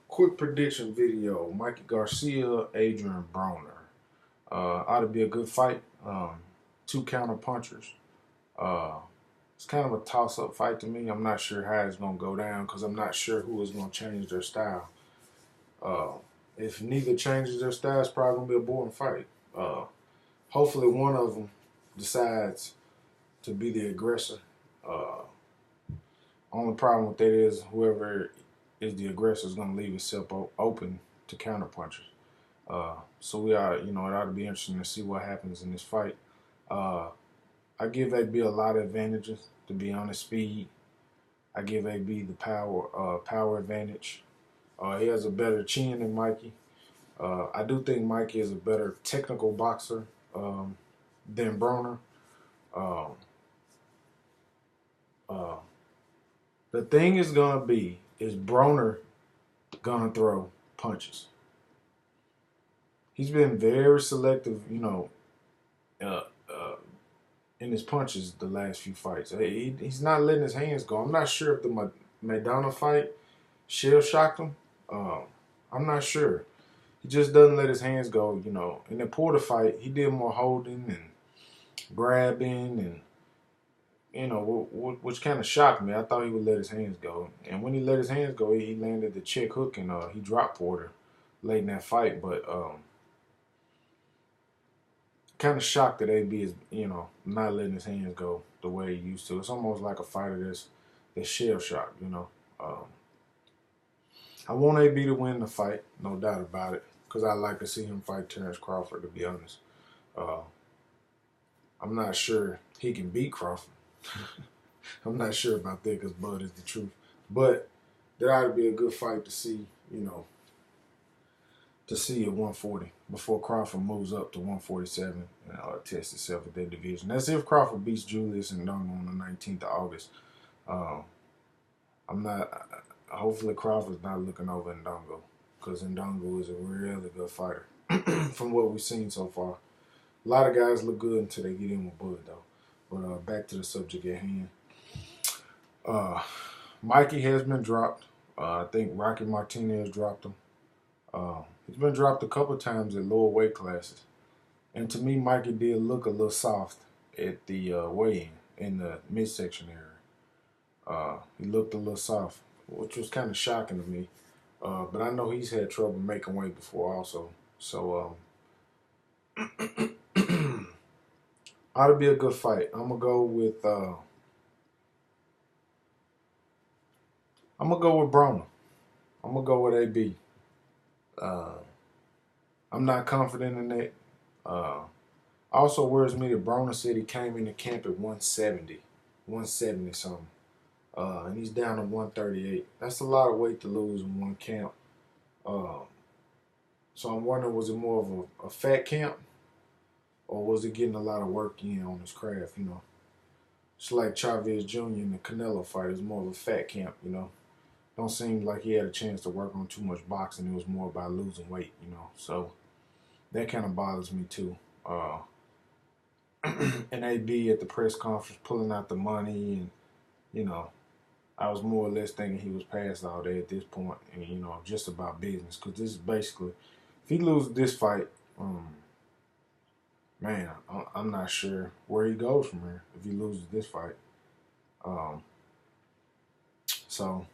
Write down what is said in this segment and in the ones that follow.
Quick prediction video: Mikey Garcia, Adrian Broner. Ought to be a good fight. Two counter punchers. Uh, it's kind of a toss-up fight to me. I'm not sure how it's gonna go down because I'm not sure who is gonna change their style. Uh, if neither changes their style, it's probably gonna be a boring fight. Uh, Hopefully, one of them decides to be the aggressor. Uh, Only problem with that is whoever is the aggressor is going to leave itself open to counterpunchers. So we are, it ought to be interesting to see what happens in this fight. Uh, I give AB a lot of advantages, to be honest. Speed. I give AB the power advantage. He has a better chin than Mikey. I do think Mikey is a better technical boxer than Broner. Um, uh, the thing is gonna be is Broner gonna throw punches. He's been very selective, uh, uh, in his punches the last few fights. He's not letting his hands go. I'm not sure if the Madonna fight shell shocked him. Um, I'm not sure. He just doesn't let his hands go. In the Porter fight, he did more holding and grabbing and which kind of shocked me. I thought he would let his hands go, and when he let his hands go, he landed the check hook and he dropped Porter late in that fight. But kind of shocked that AB is not letting his hands go the way he used to. It's almost like a fighter that's shell shocked. I want AB to win the fight, no doubt about it, because I like to see him fight Terrence Crawford. To be honest, uh, I'm not sure he can beat Crawford. I'm not sure about that because Bud is the truth. But that ought to be a good fight to see, to see at 140 before Crawford moves up to 147 and test itself at that division. That's if Crawford beats Julius and Ndongo on the 19th of August. I'm not. Hopefully Crawford's not looking over Ndongo because Ndongo is a really good fighter from what we've seen so far. A lot of guys look good until they get in with Bud though. But back to the subject at hand. Mikey has been dropped. I think Rocky Martinez dropped him. He's been dropped a couple times at lower weight classes. And to me, Mikey did look a little soft at the weigh-in in the midsection area. He looked a little soft, which was kind of shocking to me. But I know he's had trouble making weight before also. So, ought to be a good fight. I'm going to go with... I'm going to go with Broner. I'm going to go with AB. I'm not confident in that. Also worries me that Broner said he came into camp at 170 something. And he's down to 138. That's a lot of weight to lose in one camp. So I'm wondering, was it more of a fat camp? Or was he getting a lot of work in on his craft, It's like Chavez Jr. in the Canelo fight. It's more of a fat camp, Don't seem like he had a chance to work on too much boxing. It was more about losing weight, So that kind of bothers me too. And AB at the press conference pulling out the money and, I was more or less thinking he was past all that at this point and, just about business. Because this is basically, if he loses this fight, man, I'm not sure where he goes from here if he loses this fight. So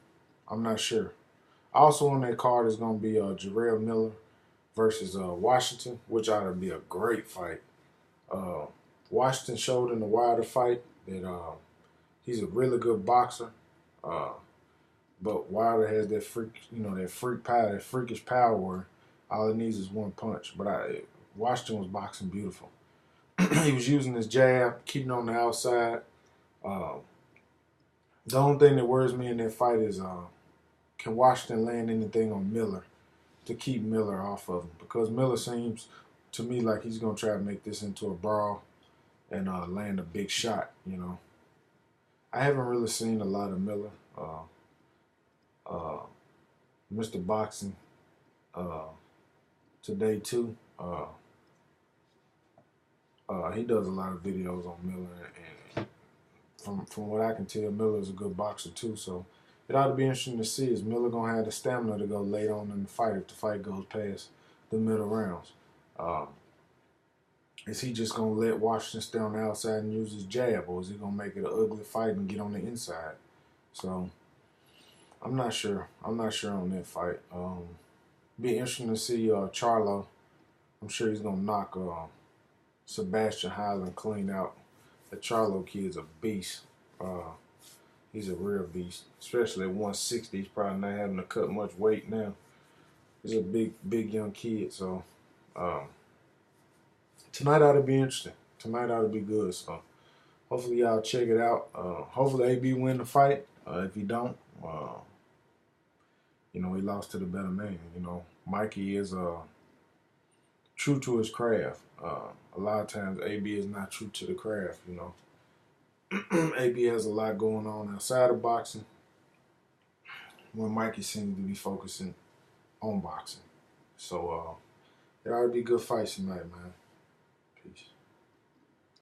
I'm not sure. Also on that card is going to be Jarrell Miller versus Washington, which ought to be a great fight. Washington showed in the Wilder fight that he's a really good boxer. But Wilder has that freak power, that freakish power where all it needs is one punch. But Washington was boxing beautiful. He was using his jab, keeping on the outside. The only thing that worries me in that fight is can Washington land anything on Miller to keep Miller off of him? Because Miller seems to me like he's going to try to make this into a brawl and land a big shot, I haven't really seen a lot of Miller. Mr. Boxing today too. He does a lot of videos on Miller, and from what I can tell, Miller is a good boxer too. So it ought to be interesting to see, is Miller going to have the stamina to go late on in the fight if the fight goes past the middle rounds? Is he just going to let Washington stay on the outside and use his jab, or is he going to make it an ugly fight and get on the inside? So I'm not sure. I'm not sure on that fight. Be interesting to see Charlo. I'm sure he's going to knock Sebastian Highland clean out. The Charlo kid's a beast. He's a real beast, especially at 160. He's probably not having to cut much weight now. He's a big young kid. So tonight ought to be interesting. Tonight ought to be good. So hopefully y'all check it out. Hopefully AB win the fight. If he don't, you know, he lost to the better man. You know, Mikey is true to his craft. A lot of times AB is not true to the craft, you know. AB has a lot going on outside of boxing, when Mikey seems to be focusing on boxing. So there ought to be good fights tonight, man. Peace.